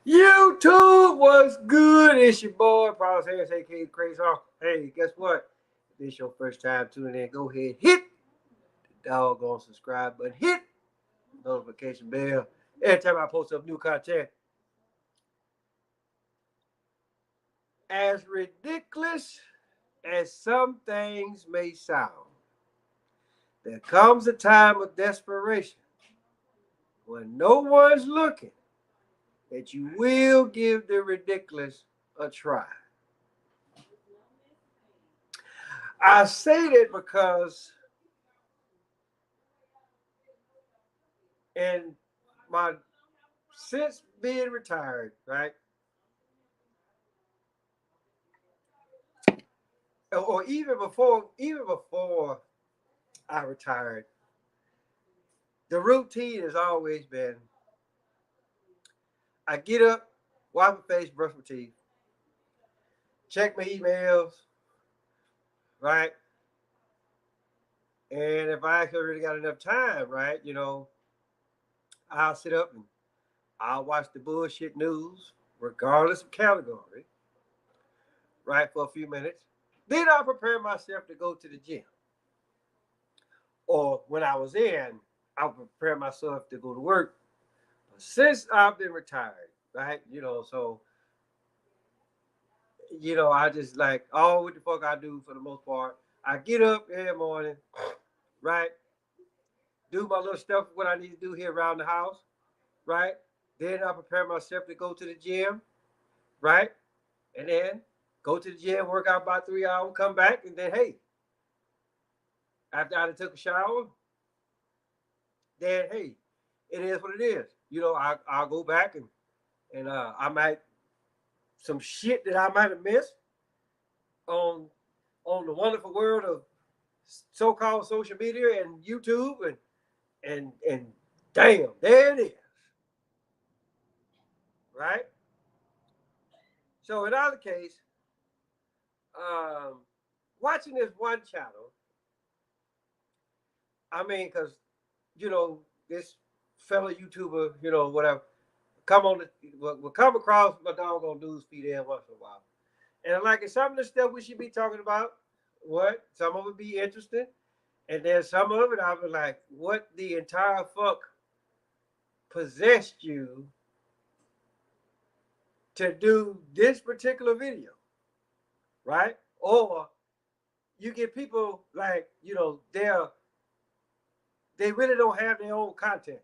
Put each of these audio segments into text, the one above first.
YouTube was good. It's your boy, Paul Harris, aka Crazy Hawk. Hey, guess what? If this your first time tuning in, go ahead, hit the doggone subscribe button, hit the notification bell. Every time I post up new content, as ridiculous as some things may sound, there comes a time of desperation when no one's looking that you will give the ridiculous a try. I say that because in my since being retired, right, or even before I retired, the routine has always been: I get up, wash my face, brush my teeth, check my emails, right, and if I actually really got enough time, right, I'll sit up and I'll watch the bullshit news, regardless of category, right, for a few minutes. Then I'll prepare myself to go to the gym. Or when I was in, I would prepare myself to go to work. But since I've been retired, right, I just like, oh, what the fuck I do for the most part. I get up every morning, right, do my little stuff, what I need to do here around the house, right. Then I prepare myself to go to the gym, right, and then go to the gym, work out about 3 hours, come back, and then hey, after I took a shower, then hey, it is what it is. I'll go back and I might some shit that I might have missed on the wonderful world of so-called social media and YouTube and damn, there it is, right? So in either case, um, watching this one channel, I mean, because this fellow YouTuber, whatever, come on, will come across my doggone news feed every once in a while. And like some of the stuff we should be talking about, what some of it be interesting, and then some of it I was like, what the entire fuck possessed you to do this particular video, right? Or you get people like they really don't have their own content,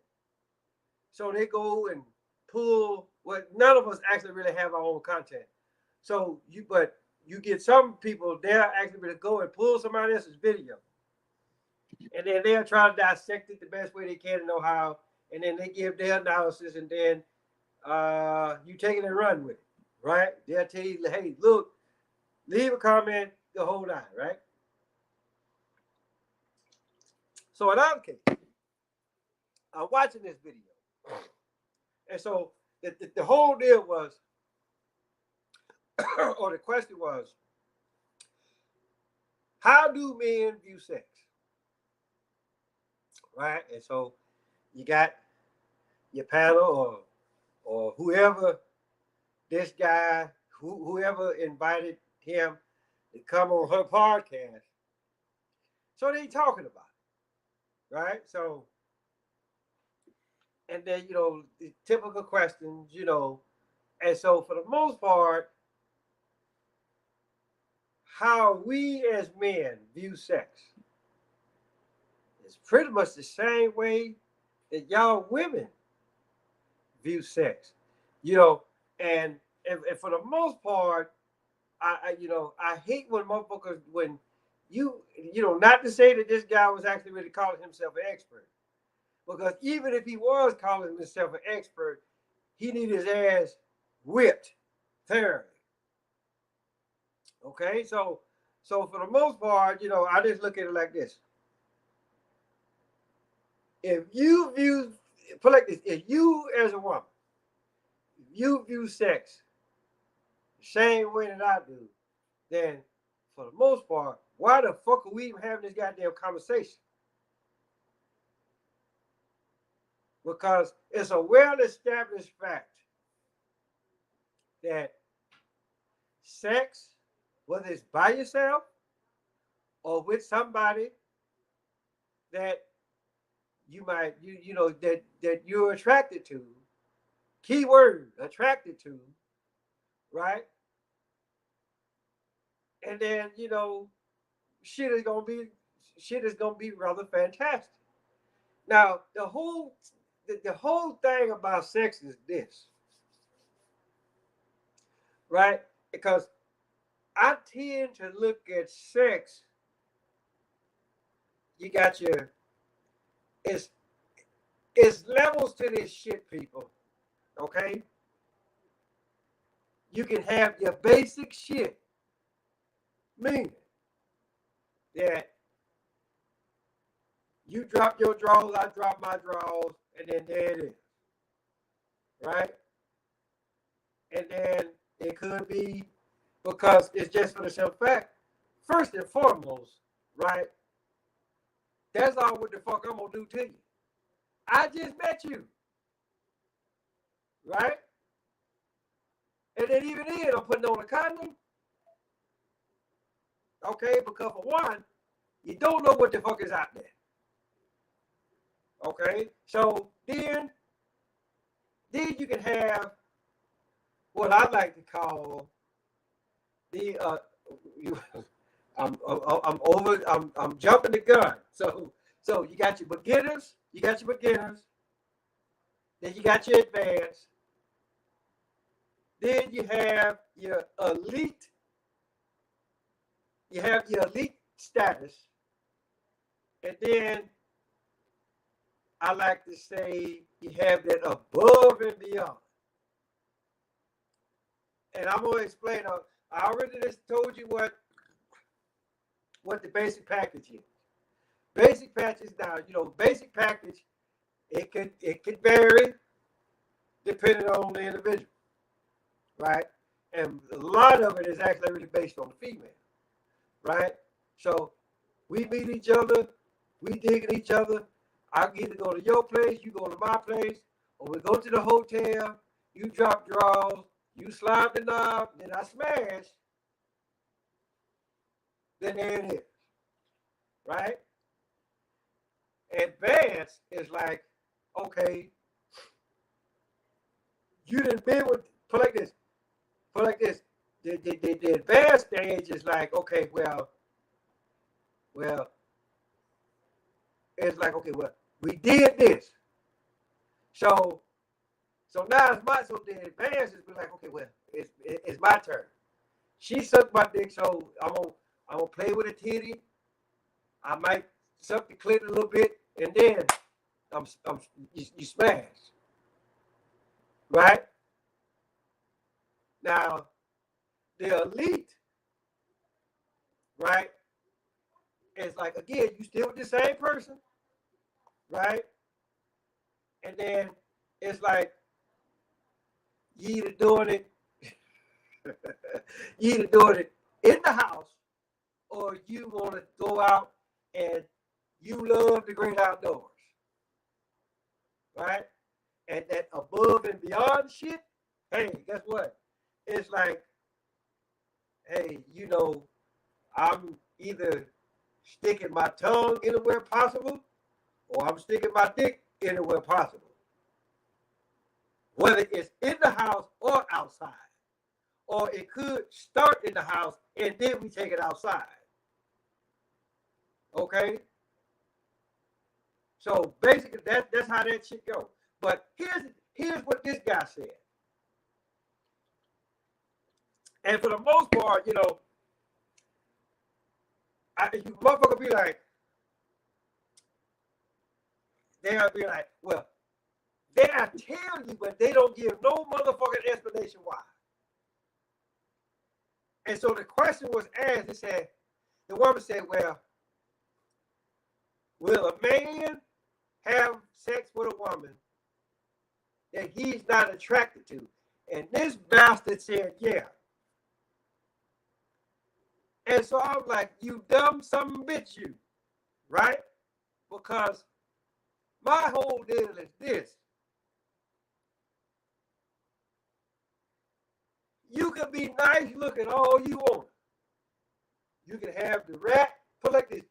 so they go and pull what none of us actually really have our own content. So you get some people they'll actually really go and pull somebody else's video and then they'll try to dissect it the best way they can to know how, and then they give their analysis, and then you take it and run with it, right? They'll tell you, hey, look, leave a comment, the whole nine, right? So in our case, I'm watching this video, and so the whole deal was, or the question was, how do men view sex, right? And so you got your panel or whoever this guy, whoever invited him to come on her podcast. So they talking about it, right? So, and then, the typical questions, and so for the most part, how we as men view sex is pretty much the same way that y'all women view sex, you know, and for the most part, I hate when motherfuckers when not to say that this guy was actually really calling himself an expert, because even if he was calling himself an expert, he needed his ass whipped thoroughly. Okay, so for the most part, I just look at it like this: if you view, put like this, if you as a woman, if you view sex the same way that I do, then for the most part, why the fuck are we even having this goddamn conversation? Because it's a well-established fact that sex, whether it's by yourself or with somebody that you know that you're attracted to, keyword attracted to, right? And then shit is gonna be shit is gonna be rather fantastic. Now the whole thing about sex is this, right? Because I tend to look at sex. You got your it's it's levels to this shit, people. Okay, you can have your basic shit, meaning that you drop your drawers, I drop my drawers, and then there it is, right? And then it could be because it's just for the simple fact. First and foremost, right? That's all what the fuck I'm gonna do to you. I just met you, right? And then even then, I'm putting on a condom, okay? Because for one, you don't know what the fuck is out there, okay? So then you can have what I like to call the I'm jumping the gun. So you got your beginners, then you got your advanced, then you have your elite, status, and then I like to say you have that above and beyond. And I'm gonna explain. I already just told you what the basic package is. Basic package now, basic package, it could vary depending on the individual, right? And a lot of it is actually really based on the female, right? So we meet each other, we dig at each other. I can either go to your place, you go to my place, or we go to the hotel, you drop drawers, you slide the knob, then I smash, then there it is, right? Advanced is like, okay, you didn't been with, put like this. The advanced stage is like, okay, well, it's like, okay, well, we did this. So now so the advanced is like, okay, well, it's my turn. She sucked my dick, so I'm gonna play with a titty. I might suck the clit a little bit, and then you smash, right? Now the elite, right? It's like, again, you still with the same person, right? And then it's like you either doing it, in the house, or you want to go out and you love the great outdoors, right? And that above and beyond shit, hey, guess what? It's like, hey, I'm either sticking my tongue anywhere possible, or I'm sticking my dick anywhere possible. Whether it's in the house or outside. Or it could start in the house and then we take it outside. Okay? So basically that's how that shit goes. But here's what this guy said. And for the most part, you motherfucker be like, they'll be like, well, they'll tell you, but they don't give no motherfucking explanation why. And so the question was asked, the woman said, well, will a man have sex with a woman that he's not attracted to? And this bastard said, yeah. And so I was like, you dumb son of a bitch, you, right? Because my whole deal is this. You can be nice looking all you want. You can have the rat, put like this.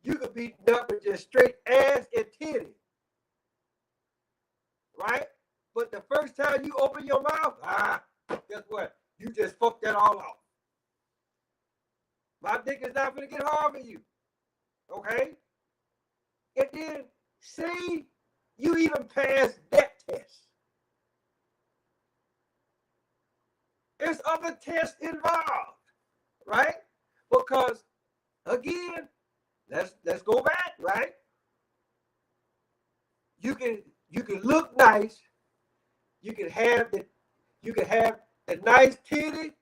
You can be up with just straight ass and titty. Right? But the first time you open your mouth, guess what? You just fucked that all off. My dick is not gonna get hard for you. Okay? And then see, you even passed that test. There's other tests involved, right? Because again, let's go back, right? You can look nice. You can have the nice titty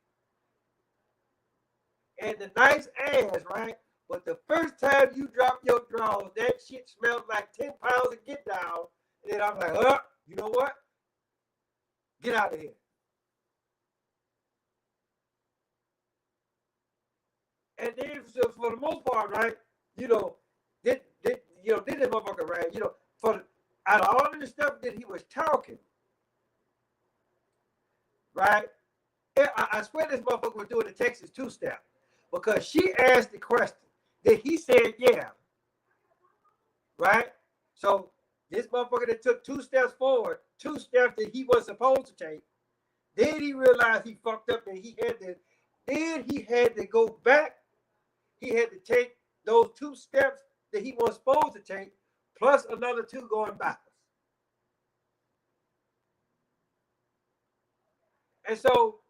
and the nice ass, right? But the first time you drop your drawers, that shit smells like 10 pounds of get down. And then I'm like, you know what? Get out of here. And then for the most part, right, this motherfucker, right, out of all of the stuff that he was talking, right, I swear this motherfucker was doing the Texas two-step because she asked the question. Then he said, yeah, right? So this motherfucker that took 2 steps forward, 2 steps that he was supposed to take, then he realized he fucked up and he had to go back. He had to take those 2 steps that he was supposed to take, plus another 2 going backwards. And so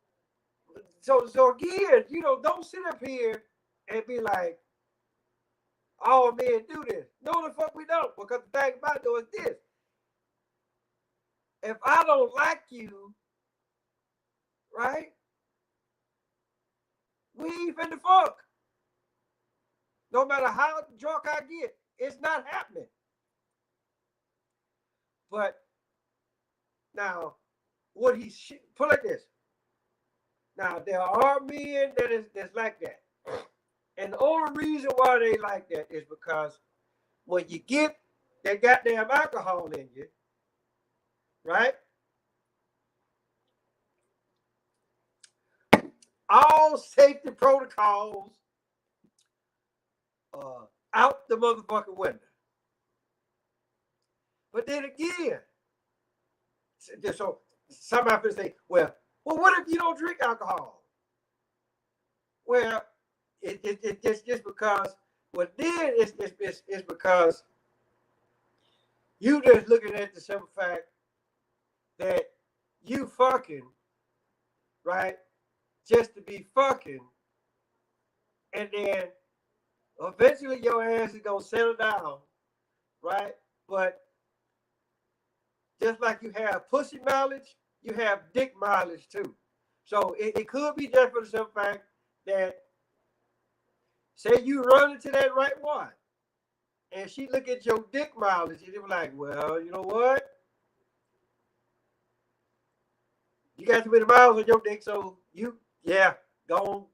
again, don't sit up here and be like, all men do this. No, the fuck we don't. Because the thing about it is this. If I don't like you, right, we ain't finna fuck. No matter how drunk I get, it's not happening. But now, what he put like this. Now, there are men that's like that. And the only reason why they like that is because when you get that goddamn alcohol in you, right? All safety protocols out the motherfucking window. But then again, so somebody could say, well, what if you don't drink alcohol? Well, it's just because, well, then it's because you just looking at the simple fact that you fucking, right, just to be fucking, and then eventually your ass is gonna settle down, right? But just like you have pussy mileage, you have dick mileage too. So it could be just for the simple fact that, say you run into that right one, and she look at your dick mileage, and you're like, well, you know what? You got too many miles on your dick, so go on,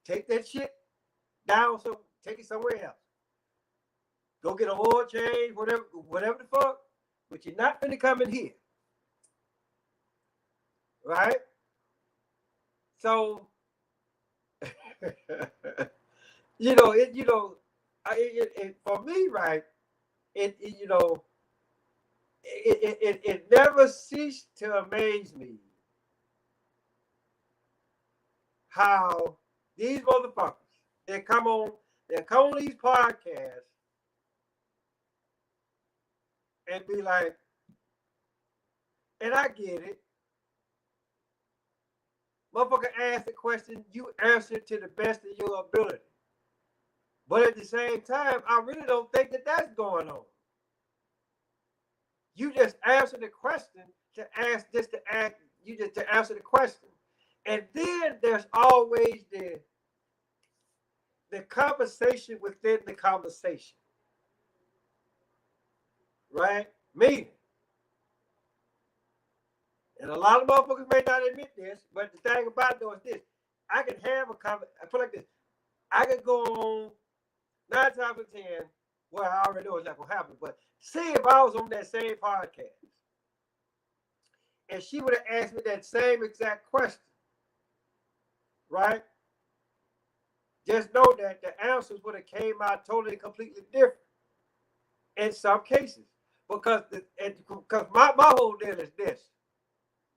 take that shit down, so take it somewhere else. Go get an oil change, whatever the fuck, but you're not gonna come in here. Right? So for me, right, it never ceased to amaze me how these motherfuckers, they come on these podcasts and be like, and I get it. Motherfucker ask the question, you answer it to the best of your ability. But at the same time, I really don't think that that's going on. You just answer the question to answer the question. And then there's always the conversation within the conversation. Right? Meaning, and a lot of motherfuckers may not admit this, but the thing about it though is this. I can have a conversation, I put it like this. I could go on 9 times out of 10, well, I already know it's not going to happen, but see if I was on that same podcast and she would have asked me that same exact question. right? Just know that the answers would have came out totally completely different in some cases. Because my whole deal is this,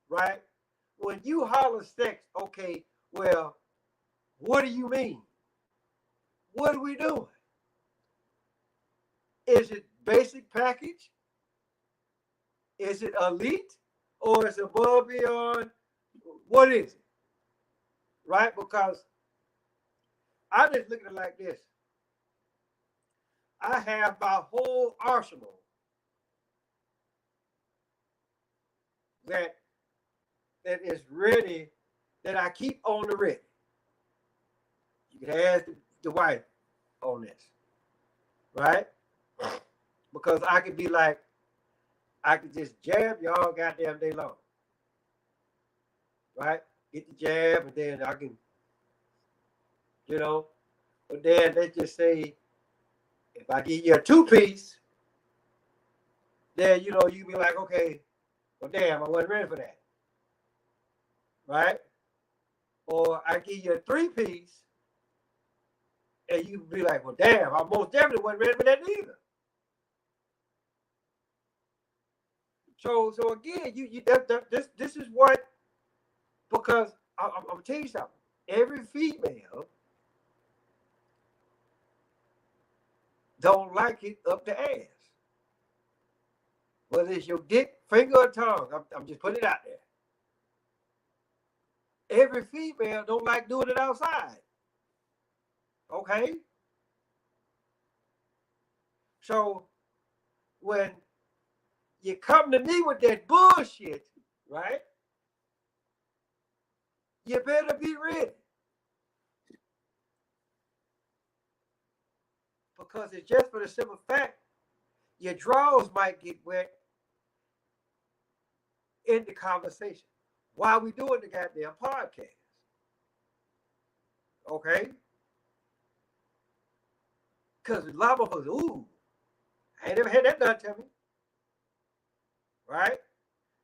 right? When you holler sex, okay, well, what do you mean? What are we doing? Is it basic package? Is it elite? Or is it above beyond? What is it? Right? Because I just look at it like this. I have my whole arsenal that that is ready, that I keep on the ready. You can ask the wife on this, right? Because I could be like, I could just jab y'all goddamn day long, right? Get the jab, and then I can, you know. But then they just say, if I give you a two-piece, then you be like, okay, well, damn, I wasn't ready for that, right? Or I give you a three-piece, and you be like, well, damn, I most definitely wasn't ready for that either. So again, this is what, because I'm gonna tell you something. Every female don't like it up the ass. Whether it's your dick, finger, or tongue, I'm just putting it out there. Every female don't like doing it outside. Okay? So when you come to me with that bullshit, right? You better be ready. Because it's just for the simple fact, your drawers might get wet in the conversation while we doing the goddamn podcast. Okay? Because a lot of us, ooh, I ain't never had that done to me. Right?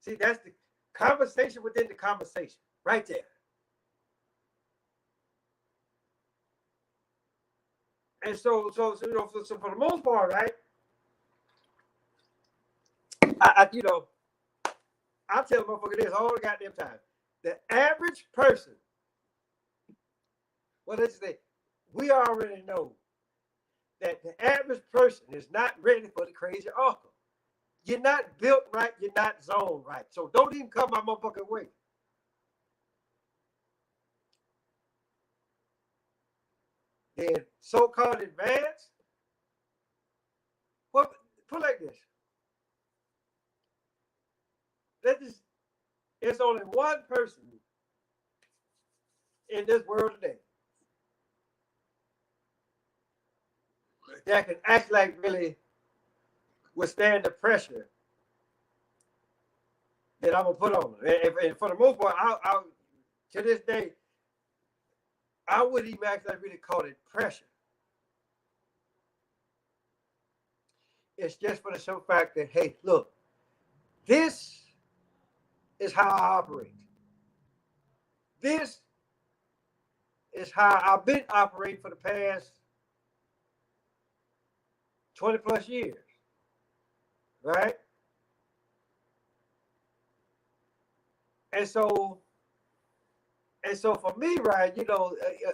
See, that's the conversation within the conversation. Right there. And so for the most part, right? I tell the motherfucker this all the goddamn time. The average person, well, let's say, we already know that the average person is not ready for the crazy uncle. You're not built right, you're not zoned right. So don't even come my motherfucking way. Then so-called advanced, well, put like this. There's only one person in this world today that can act like really withstand the pressure that I'm gonna put on them. And for the most part, I'll to this day, I wouldn't even actually really call it pressure. It's just for the simple fact that, hey, look, this is how I operate. This is how I've been operating for the past 20 plus years, right? And so for me, right,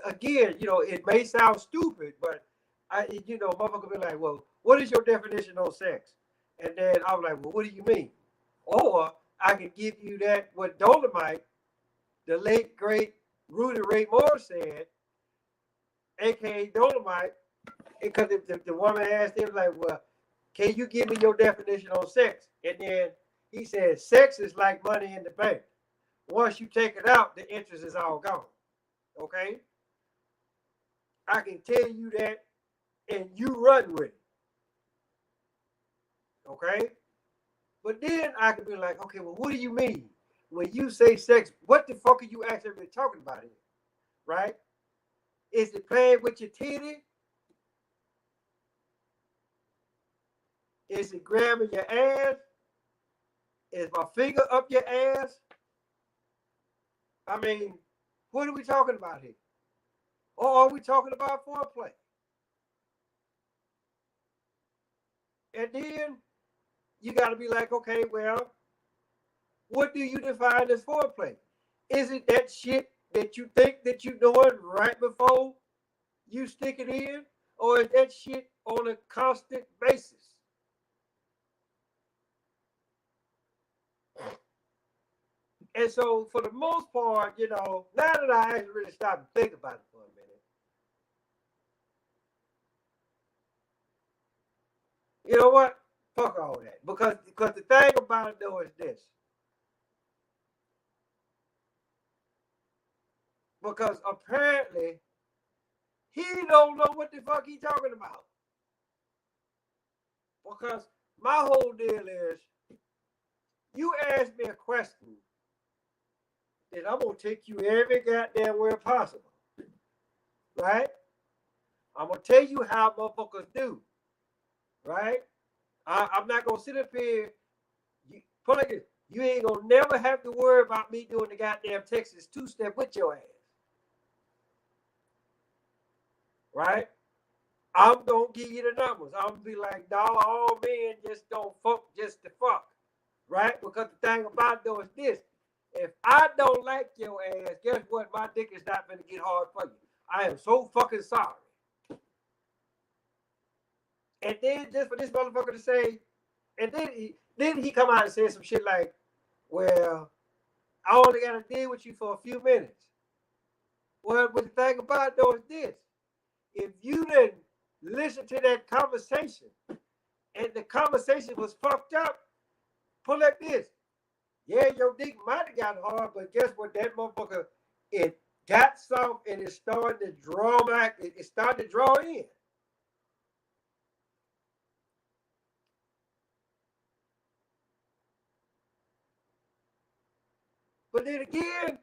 again, it may sound stupid, but motherfucker be like, well, what is your definition of sex? And then I'm like, well, what do you mean? Or I can give you that what Dolomite, the late great Rudy Ray Moore said, aka Dolomite, because the woman asked him like, well, can you give me your definition on sex? And then he said, sex is like money in the bank. Once you take it out, the interest is all gone. Okay? I can tell you that, and you run with it. Okay? But then I can be like, okay, well, what do you mean? When you say sex, what the fuck are you actually talking about here? Right? Is it playing with your titty? Is it grabbing your ass? Is my finger up your ass? I mean, What are we talking about here? Or are we talking about foreplay? And then you got to be like, okay, well, what do you define as foreplay? Is it that shit that you think that you're doing right before you stick it in? Or is that shit on a constant basis? And so, for the most part, you know, now that I actually really stopped and think about it for a minute, you know what? Fuck all that. Because the thing about it, though, is this. Because apparently, he don't know what the fuck he talking about. Because my whole deal is, you ask me a question, then I'm gonna take you every goddamn where possible, right? I'm gonna tell you how motherfuckers do, right? I'm not gonna sit up here. Put like this, you ain't gonna never have to worry about me doing the goddamn Texas two-step with your ass, right? I'm gonna give you the numbers. I'm gonna be like, dog, all men just don't fuck just to fuck, right? Because the thing about it though is this: if I don't like your ass, guess what? My dick is not gonna get hard for you. I am so fucking sorry. And then just for this motherfucker to say, and then he come out and say some shit like, well, I only gotta deal with you for a few minutes. Well, but the thing about it though is this: if you didn't listen to that conversation and the conversation was fucked up, put like this. Yeah, your dick might have got hard, but guess what? That motherfucker, it got soft and it started to draw back. It started to draw in. But then again,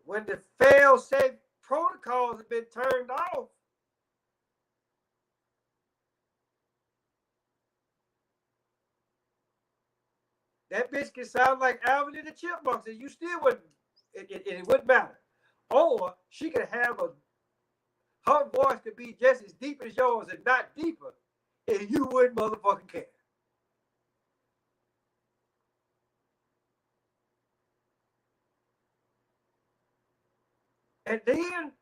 when the fail-safe protocols have been turned off, that bitch can sound like Alvin and the Chipmunks, and you still wouldn't. It wouldn't matter. Or she could have her voice could be just as deep as yours and not deeper, and you wouldn't motherfucking care. And then,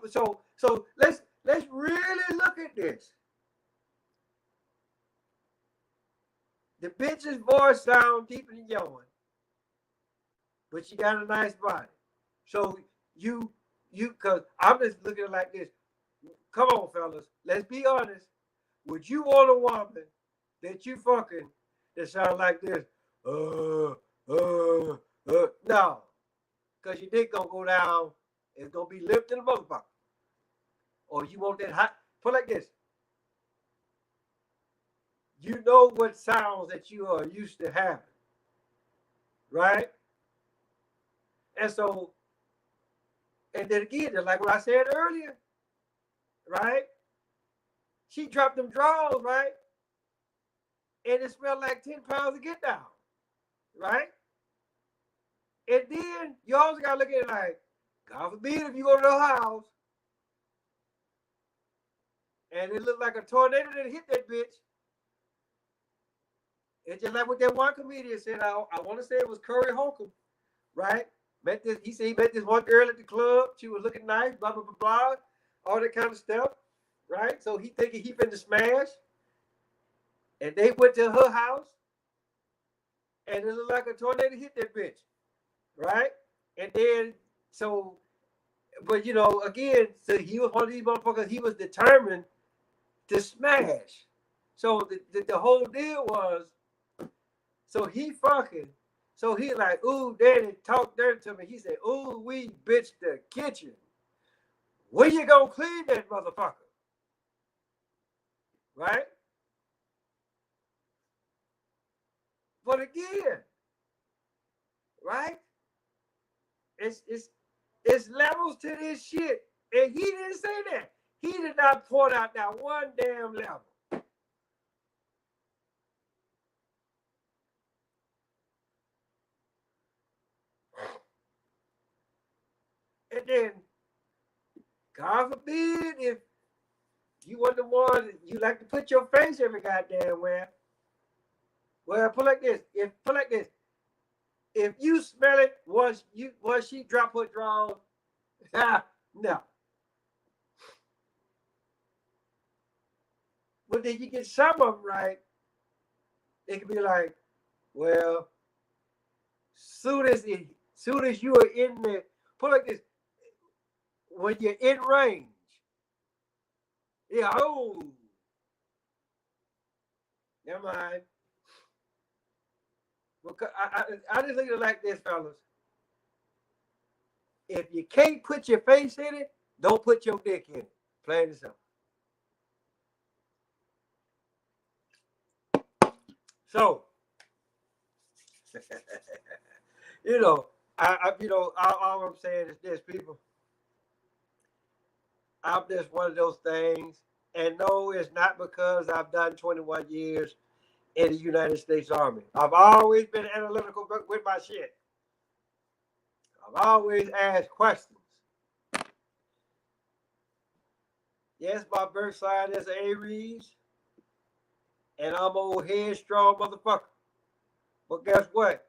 so let's really look at this. The bitch's voice sounds deeper than yours, but she got a nice body. So cause I'm just looking at it like this. Come on, fellas, let's be honest. Would you want a woman that you fucking that sound like this? No, cause your dick gonna go down. It's gonna be lifted in the motherfucker. Or you want that hot? Put like this. You know what sounds that you are used to having, right? And so, and then again, just like what I said earlier, right? She dropped them drawers, right? And it smelled like 10 pounds of get down, right? And then you also gotta look at it like, God forbid if you go to her house and it looked like a tornado that hit that bitch. It's just like what that one comedian said. I want to say it was Curry Holcomb, right? He said he met this one girl at the club. She was looking nice, blah, blah, blah, blah, all that kind of stuff, right? So he thinking he finna smash. And they went to her house and it looked like a tornado hit that bitch, right? And then, so, but you know, again, so he was one of these motherfuckers, he was determined to smash. So the whole deal was, so he fucking, so he like, ooh, daddy, talk dirty to me. He said, ooh, we bitch the kitchen. When you gonna clean that motherfucker? Right? But again, right? It's levels to this shit. And he didn't say that. He did not point out that one damn level. And then, God forbid, if you want the one you like to put your face every goddamn where. Well, put like this. Put like this. If you smell it once she drop her drawers, no. But then you get some of them right, it can be like, well, soon as you are in the put like this, when you're in range, yeah, oh, never mind. Because I just look at it like this, fellas. If you can't put your face in it, don't put your dick in it. Plain and simple. So, you know, all I'm saying is this, people. I'm just one of those things, and no, it's not because I've done 21 years in the United States Army. I've always been analytical with my shit. I've always asked questions. Yes, my birth sign is Aries, and I'm old headstrong motherfucker. But guess what?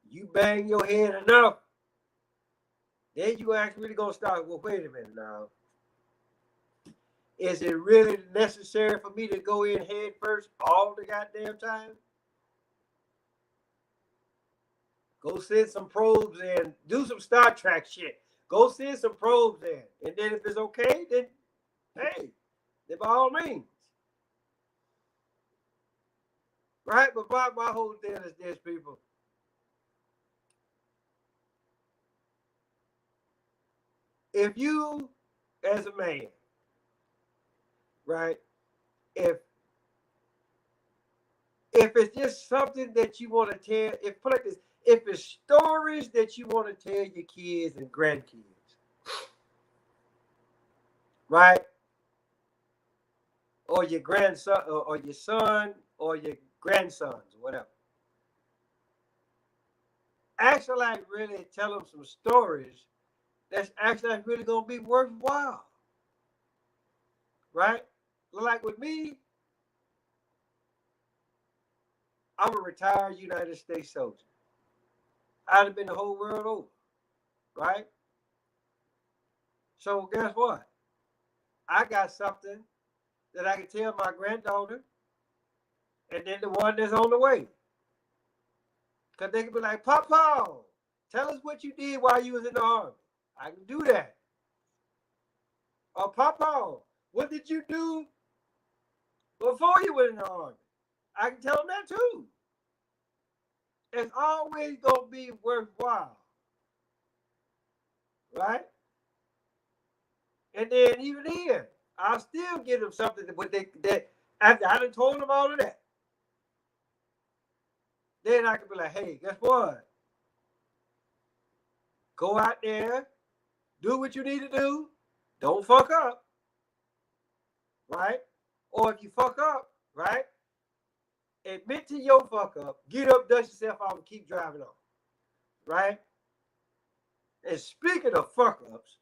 You bang your head enough, then you actually really gonna start. Well, wait a minute now. Is it really necessary for me to go in head first all the goddamn time? Go send some probes in, do some Star Trek shit. Go send some probes in, and then if it's okay, then hey, then by all means, right? But my whole thing is this, people. If you, as a man, right, if it's just something that you want to tell, if put like this, if it's stories that you want to tell your kids and grandkids, right, or your grandson, or your son, or your grandsons, or whatever. Actually, like really tell them some stories that's actually really gonna be worthwhile, right? Like with me, I'm a retired United States soldier. I'd have been the whole world over, right? So guess what? I got something that I can tell my granddaughter, and then the one that's on the way, because they can be like, "Papa, tell us what you did while you was in the army." I can do that. Or Papa, what did you do before you went in the army? I can tell them that too. It's always gonna be worthwhile, right? And then even then, I'll still give them something that after I done told them all of that. Then I can be like, hey, guess what? Go out there, do what you need to do. Don't fuck up, right? Or if you fuck up, right? Admit to your fuck up. Get up, dust yourself off, and keep driving on, right? And speaking of fuck ups,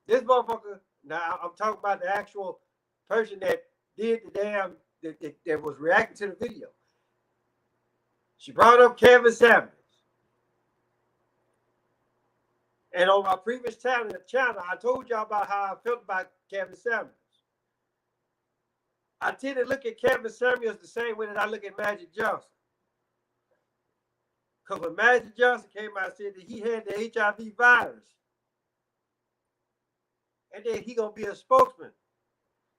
this motherfucker. Now I'm talking about the actual person that did the damn that was reacting to the video. She brought up Kevin Samuels. And on my previous channel, I told y'all about how I felt about Kevin Samuels. I tend to look at Kevin Samuels the same way that I look at Magic Johnson. Because when Magic Johnson came out and said that he had the HIV virus, and then he gonna be a spokesman.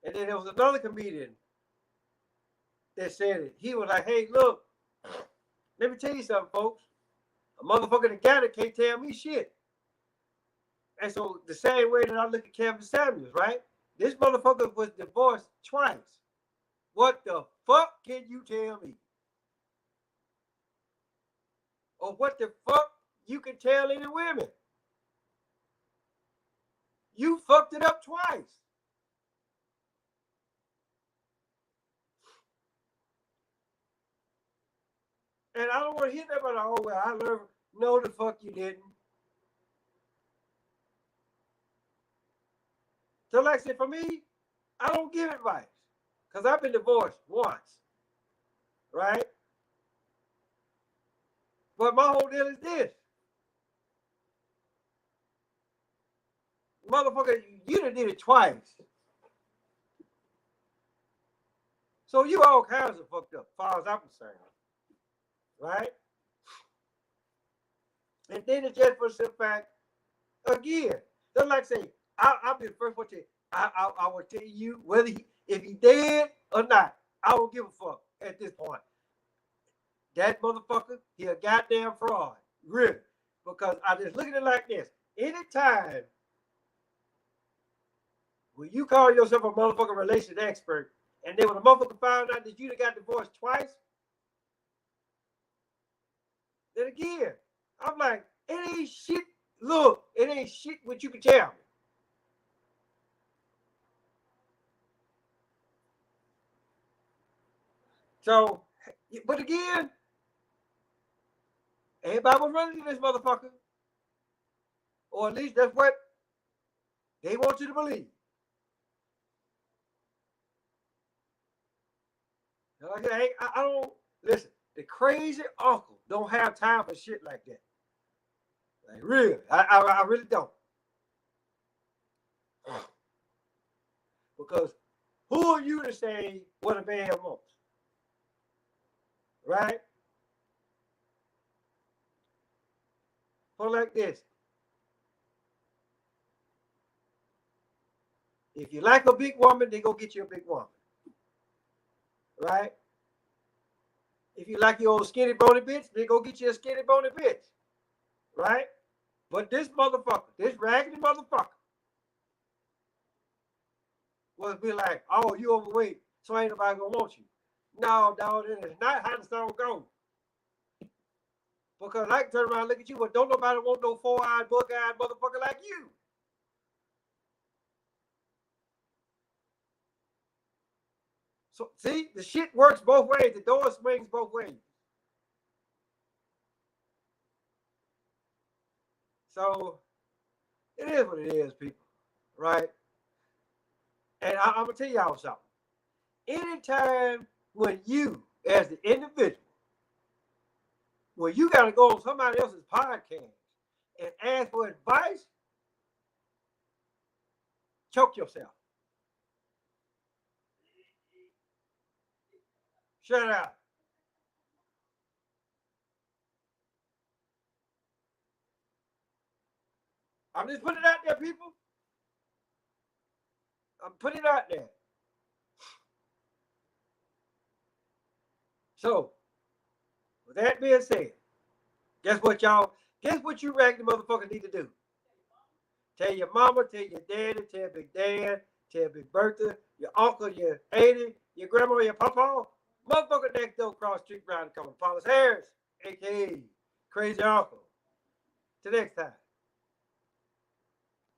And then there was another comedian that said it. He was like, hey, look, let me tell you something, folks. A motherfucker that got it can't tell me shit. And so the same way that I look at Kevin Samuels, right? This motherfucker was divorced twice. What the fuck can you tell me? Or what the fuck you can tell any women? You fucked it up twice. And I don't want to hear that about, oh, well, I learned. No, the fuck you didn't. So like I said, for me, I don't give advice. Because I've been divorced once. Right? But my whole deal is this. Motherfucker, you done did it twice. So you all kinds of fucked up, as far as I'm concerned. Right? And then it's just for the simple fact, again, just like I say, I'll be the first one to tell you, I will tell you whether if he dead or not, I don't give a fuck at this point. That motherfucker, he a goddamn fraud. Really. Because I just look at it like this. Anytime when you call yourself a motherfucking relations expert, and then when a motherfucker found out that you done got divorced twice, then again, I'm like, it ain't shit. Look, it ain't shit what you can tell me. So, but again, everybody was running to this motherfucker. Or at least that's what they want you to believe. Like, I don't, listen, the crazy uncle don't have time for shit like that. Like, really, I really don't. Because who are you to say what a man wants? Right? Put like this. If you like a big woman, they go get you a big woman. Right? If you like your old skinny bony bitch, they go get you a skinny bony bitch. Right? But this motherfucker, this raggedy motherfucker, will be like, oh, you overweight, so ain't nobody gonna want you. No, dog, that is not how the song goes. Because I can turn around and look at you, but don't nobody want no four-eyed, bug-eyed motherfucker like you. So, see, the shit works both ways. The door swings both ways. So, it is what it is, people. Right? And I'm going to tell y'all something. Anytime when you, as the individual, when you got to go on somebody else's podcast and ask for advice, choke yourself. Shut it out. I'm just putting it out there, people. I'm putting it out there. So, with that being said, guess what, y'all? Guess what you raggedy motherfuckers need to do? Tell your mama, tell your daddy, tell Big Dad, tell Big Bertha, your uncle, your auntie, your grandma, your papa. Motherfucker next door cross street round the corner. Paulus Harris, a.k.a. Crazy Uncle. Till next time.